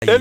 Qu'est-ce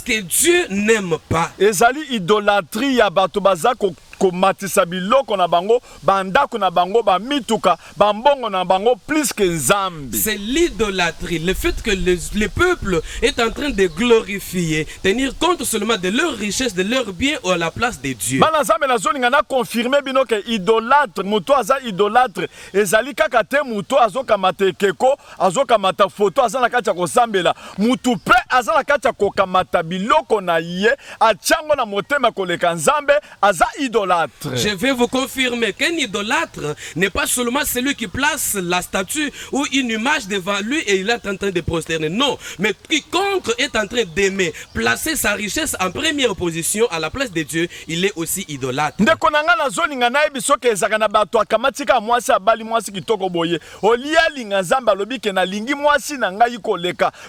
que Dieu n'aime pas? Ezali idolâtrie ya bato bazako komatisa biloko na bango, bandako na bango, ba mituka, bambongo na bango plus que nzambi. C'est l'idolâtrie, le fait que le peuple est en train de glorifier, tenir compte seulement de leur richesse, de leur bien à la place de Dieu. Bana zambe na zoni ngana confirmer bino ke idolâtre, muto aza idolâtre, ezali kaka te muto azoka matekeko, azoka mata photo azana kacha ko sambela, mutu pe azana kacha ko kamata biloko na ye, achango na motema koleka nzambe, aza idolâtre. Je vais vous confirmer qu'un idolâtre n'est pas seulement celui qui place la statue ou une image devant lui et il est en train de prosterner. Non, mais quiconque est en train d'aimer, placer sa richesse en première position à la place de Dieu, il est aussi idolâtre.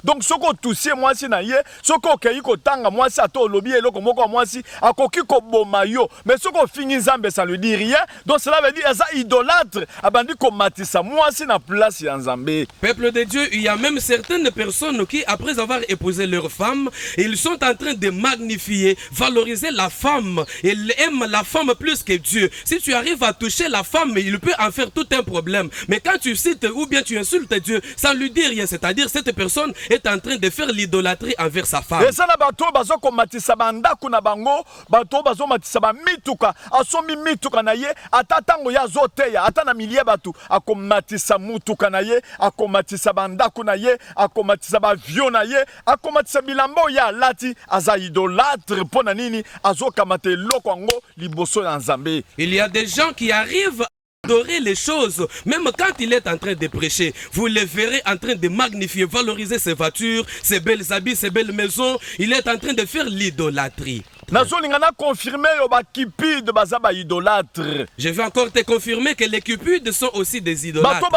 Donc soko tousi mwasi na ye, soko kei ko tanga mwasi ato lobi eloko moko mwasi akoki ko boma yo, mais soko fini nzambe ça lui dit rien. Donc cela veut dire ça idolâtre abandi ko matisa mwasi na place ya nzambe. Peuple de Dieu, il y a même certaines personnes qui après avoir épousé leur femme, ils sont en train de magnifier, valoriser la femme. Ils aiment la femme plus que Dieu. Si tu arrives à toucher la femme, il peut en faire tout un problème. Mais quand tu cites ou bien tu insultes Dieu, ça ne lui dit rien. C'est-à-dire cette personne est en train de faire l'idolâtrie envers sa femme. Et ça na bato bazo ko matisa bandako na bango, bato bazo matisa ba mituka, asomi mituka na ye, atatango ya zoteya, atana milie bato, akomatisa mutuka na ye, akomatisa bandako na ye, akomatisa ba vio na ye, akomatisa bilambo ya lati, aza idolâtre pona nini, azo kamate loko ango liboso na nzambe. Il y a des gens qui arrivent adorer les choses, même quand il est en train de prêcher, vous le verrez en train de magnifier, valoriser ses voitures, ses belles habits, ses belles maisons. Il est en train de faire l'idolâtrie. Je vais encore te confirmer que les cupides sont aussi des idolâtres.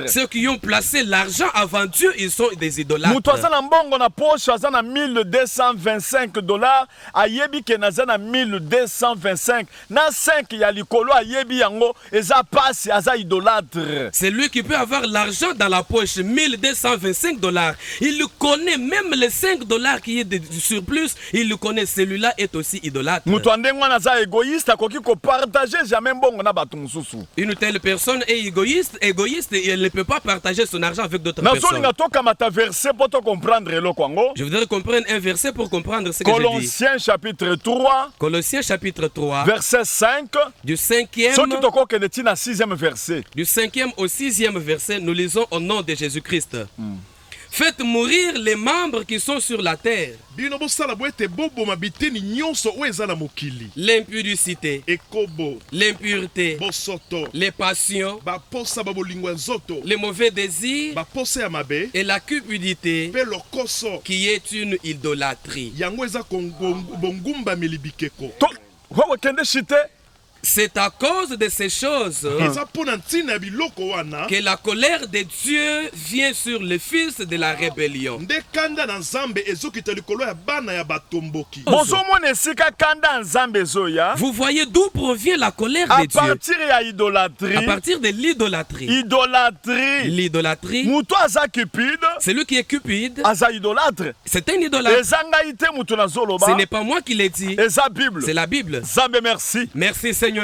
Ceux qui ont placé l'argent avant Dieu, ils sont des idolâtres. C'est lui qui peut avoir l'argent dans la poche, $1225. Il connaît même les $5 qui est de surplus, il le connaît, celui-là est aussi idolâtre. Une telle personne est égoïste et elle ne peut pas partager son argent avec d'autres personnes. Je voudrais comprendre un verset pour comprendre ce que je dis. Colossiens chapitre 3. Colossiens chapitre 3. Verset 5. Du 5e au 6e verset, nous lisons au nom de Jésus-Christ. Faites mourir les membres qui sont sur la terre. L'impudicité, l'impureté, les passions, les mauvais désirs et la cupidité qui est une idolâtrie. C'est à cause de ces choses que la colère de Dieu vient sur le fils de la rébellion. Vous voyez d'où provient la colère de Dieu? À partir de l'idolâtrie. L'idolâtrie. C'est lui qui est cupide. C'est un idolâtre. Ce n'est pas moi qui l'ai dit. C'est la Bible. Merci Seigneur.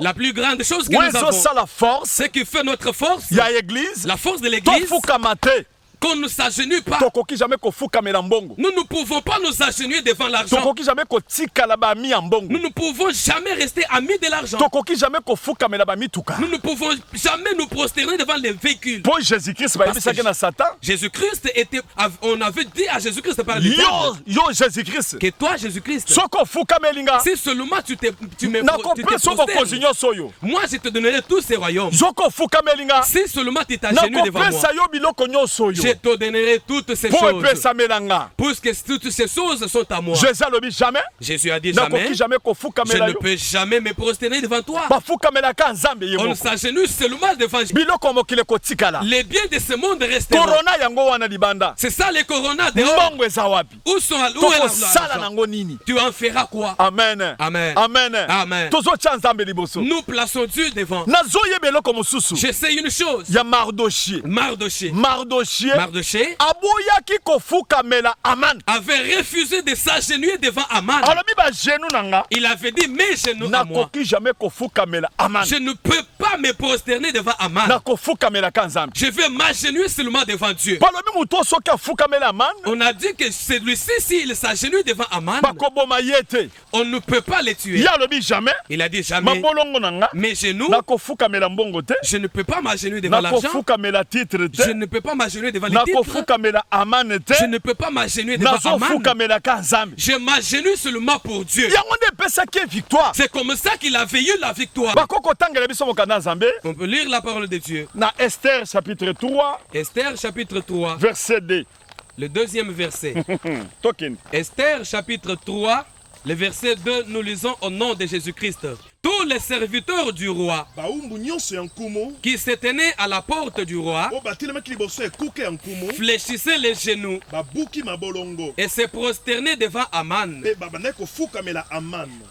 La plus grande chose que nous avons, c'est qui fait notre force, la force de l'église, qu'on ne s'agenouille pas. Nous ne pouvons pas nous agenouiller devant l'argent. Nous ne pouvons jamais rester amis de l'argent. Nous ne pouvons jamais nous prosterner devant les véhicules. Jésus-Christ était, on avait dit à Jésus-Christ par les que toi Jésus-Christ, si seulement tu me prosternes, moi je te donnerai tous ces royaumes. Si seulement tu t'agenouilles devant moi, Je te donnerai toutes ces choses. Puisque toutes ces choses sont à moi. Jésus a dit jamais. Je ne peux jamais me prosterner devant toi. On ne s'agenouille seulement devant Dieu. Les biens de ce monde resteront. C'est ça les coronas dehors. Où sont l'argent? Tu en feras quoi? Amen. Amen. Amen. Amen. Nous plaçons Dieu devant. Je sais une chose. Il y a Mardoché. Mardoché avait refusé de s'agenouiller devant Aman. Il avait dit mes genoux à moi. Je ne peux pas me prosterner devant Aman. Je vais m'agenouiller seulement devant Dieu. On a dit que celui-ci, s'il s'agenouille devant Aman, on ne peut pas le tuer. Il a dit jamais. Mes genoux, je ne peux pas m'agenouiller devant l'argent. Je ne peux pas m'agenouiller devant les titres. Je ne peux pas m'agenouiller devant Aman. Je m'agenouille seulement pour Dieu. C'est comme ça qu'il a veillé la victoire. On peut lire la parole de Dieu. Esther chapitre 3. Esther chapitre 3. Verset 2. Le deuxième verset. Esther chapitre 3. Le verset 2, nous lisons au nom de Jésus-Christ. Tous les serviteurs du roi qui se tenaient à la porte du roi fléchissaient les genoux et se prosternaient devant Aman,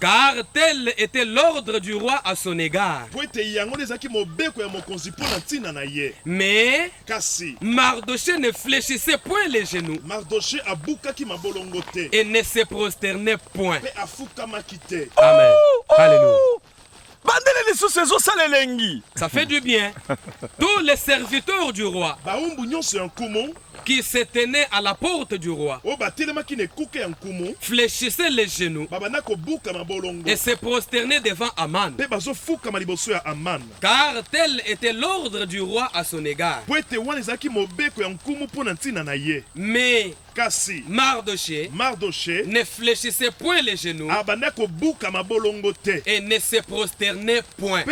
car tel était l'ordre du roi à son égard. Mais Mardoché ne fléchissait point les genoux et ne se prosternait point. Amen. Alléluia. Ça fait du bien. Tous les serviteurs du roi qui se tenaient à la porte du roi fléchissaient les genoux et se prosternaient devant Aman, car tel était l'ordre du roi à son égard. Mais Mardoché ne fléchissait point les genoux et ne se prosternait point.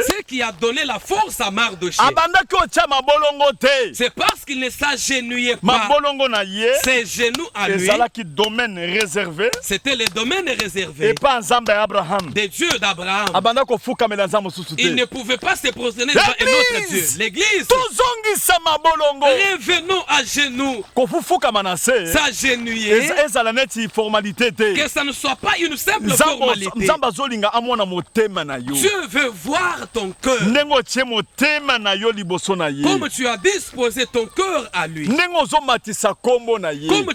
Ce qui a donné la force à Mardoché, c'est parce qu'il ne s'agenouillait pas. Ses genoux à lui, c'était le domaine réservé des dieux d'Abraham. Il ne pouvait pas se prosterner devant un autre Dieu. L'église, revenons à genoux, s'agenouiller, que ça ne soit pas une simple formalité. Dieu veut voir ton cœur. Comme tu as disposé ton cœur à lui. Comme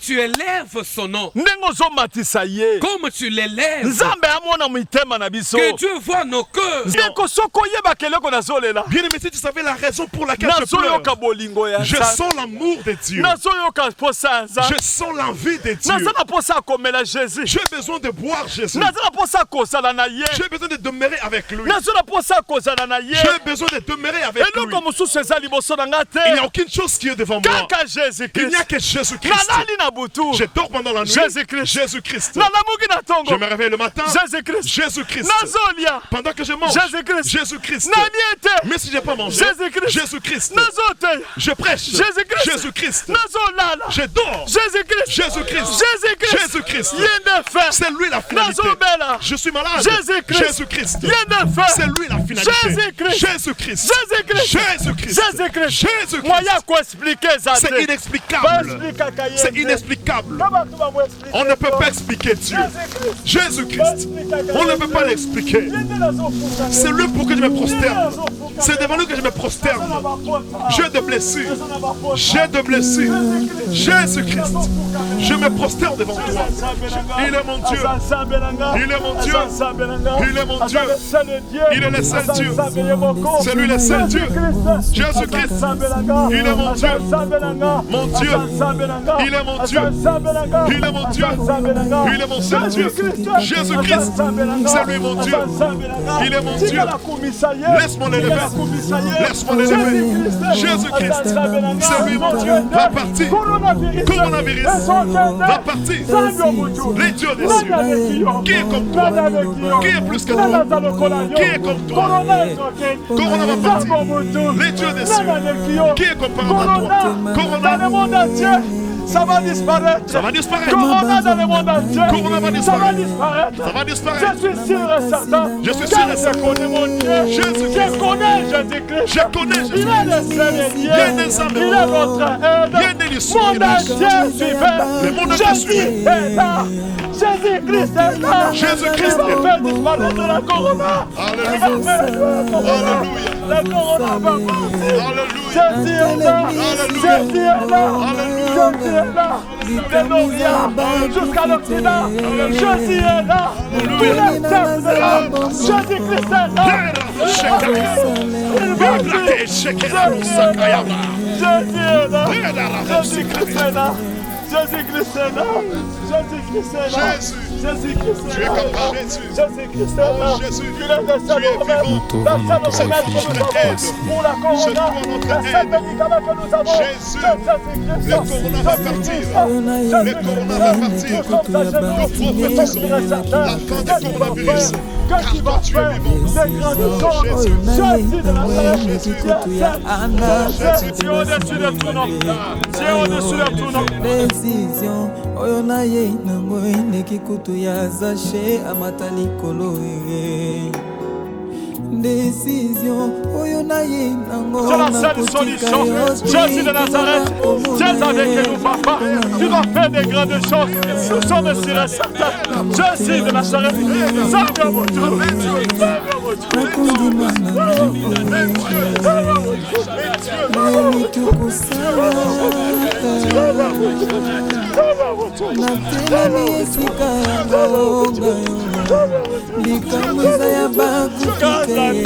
tu élèves son nom. Comme tu l'élèves. Que Dieu voit nos cœurs. Bien aimé, si tu savais la raison pour laquelle je pleure. Je sens l'amour de Dieu. Je sens l'envie de Dieu. J'ai besoin de boire Jésus. J'ai besoin de demeurer avec lui. J'ai besoin de demeurer avec lui. Il n'y a aucune chose qui est devant moi. Il n'y a que Jésus-Christ. Je dors pendant la nuit. Jésus-Christ. Je me réveille le matin. Jésus-Christ. Pendant que je mange. Jésus-Christ. Mais si je n'ai pas mangé. Jésus-Christ. Je prêche. Jésus-Christ. Je dors. Jésus-Christ. C'est lui la finalité. Je suis malade. Jésus-Christ. C'est lui la finalité. Jésus-Christ. C'est inexplicable. C'est inexplicable. On ne peut pas expliquer Dieu. Jésus-Christ. On ne peut pas l'expliquer. C'est lui pour que je me prosterne. C'est devant lui que je me prosterne. J'ai de blessures. Jésus-Christ. Je me prosterne devant toi. Il est mon Dieu. Il est mon Dieu. Il est mon Dieu. Il est le seul Dieu. C'est lui le seul Dieu. Jésus-Christ. Il est mon Dieu. Mon Dieu. Il est mon Dieu. Il est mon Dieu. Il est mon seul Dieu. Jésus-Christ. C'est lui mon Dieu. Il est mon Dieu. Laisse-moi l'élever. Laisse-moi l'élever. Jésus-Christ, c'est mon Dieu, va partir. Coronavirus, va partir. Les dieux des cieux, qui est comme toi? Qui est plus que toi? Qui est comme toi? Corona va partir. Les dieux des cieux, qui est comparable à toi? Corona, le monde entier, ça va disparaître. Ça va disparaître. Corona dans le monde entier, Corona va disparaître. Ça va disparaître. Ça va disparaître. Je suis sûr et certain. Je suis sûr et certain. Je connais mon Dieu. Je connais Jésus-Christ. Je connais Jésus-Christ. Il est le Seigneur. Il est des âmes. Il est notre aide. Il est des mon entier suivait. Jésus est là. Jésus-Christ est là. Jésus-Christ il va faire disparaître la corona. Alléluia. La corona va partir. Alléluia. Jésus est là. Jésus est là. Jésus est là. De l'Orient jusqu'à l'Occident. Jésus est là. Tous les peuples de l'âme. Jésus-Christ est là. Il va venir. Jésus est là. Jésus-Christ est là. Jésus-Christ est là. Jésus-Christ est là. Jésus-Christ est là. Jésus-Christ est là. Il est le seul remède. La seule remède que nous avons pour la corona. La seule médicament que nous avons. Le corona va partir. Le corona va partir. Nous prophétisons la fin du coronavirus. Quand il va faire des grandes choses, Jésus de Nazareth, tu es au-dessus de tout nom. Tu es au-dessus de tout nom. Décision, oyo na ye nango ineki kutu ya zache amata likolo. Décision, oyo na ye nango. C'est la seule solution. Jésus de Nazareth, tu es avec nous, papa. Tu vas faire des grandes choses. Nous sommes sûrs et certains. Jésus de Nazareth, salve mon Dieu. Natelemi esika ya bonga yo likambo eza ya bakufika ye.